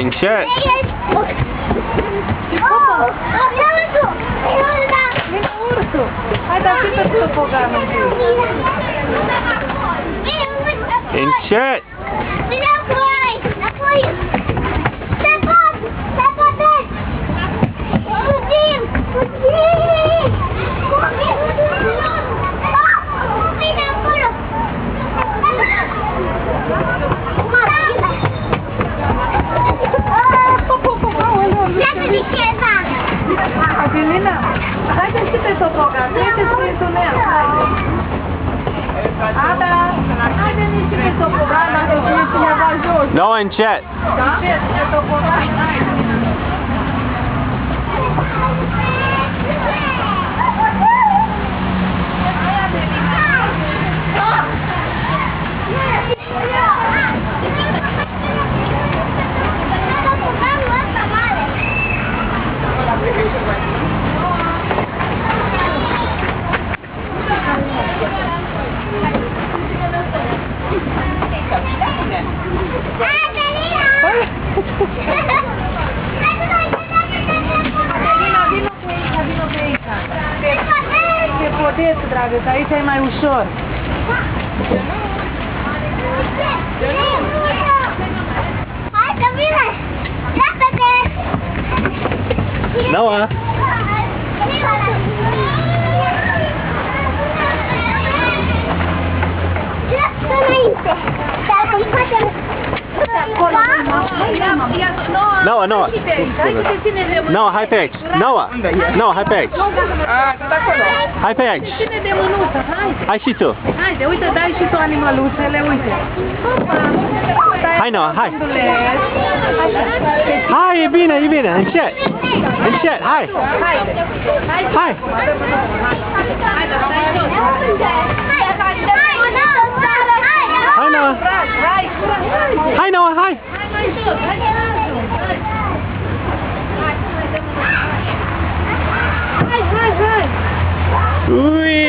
Încet! Vine ursul! Hai, dar fi pe topoganul întâi! Încet! Vine apoi! Apoi! Se pot! Se poate! Fugim! Fugim! Vine acolo! Adelina, haideți și pe topogan, treceți prin tunel, haideți! Ada, haideți și pe topogan, dacă vine cineva jos! Noah, încet! Încet, pe topogan, haideți! Te podeți, dragă, că aici e mai ușor. Hai să vină! Repede! Noah! Înainte! Dar cum facem? Noah, Noah! Noah, hai pe aici! Noah! Noah, hai pe aici! Hai pe aici! Ține de mânuță, haide! Hai și tu! Haide, uite, dai și tu animăluțele, uite! Hai, Noah, hai! Așa. Hai, e bine, e bine! Încet! Încet, hai! Haide! Hai! Haide, stai jos! Hai, Noah! Hai! Hai, Noah, hai! Hai mai jos! Hai mai jos! Hai! Ui!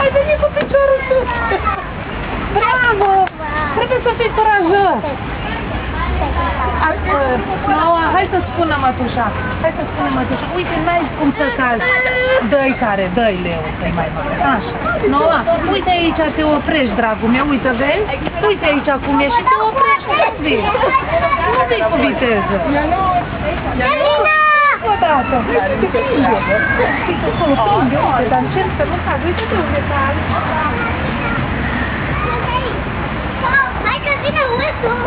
Ai venit cu piciorul sus! Bravo! Trebuie să fii curajos! Noah, hai să spună mătușa! Hai să spună mătușa! Uite, n-ai cum să calci! Dă-i care, dă-i leu, să-i mai mare! Așa! Noah, uite aici, te oprești, dragul meu, uite, vezi? Uite aici cum e și te oprești, nu vii! Nu vii cu viteză! O dată! Prinde, uite, dar încerc să nu fac, uite-te, uite, Hai că vine ursul!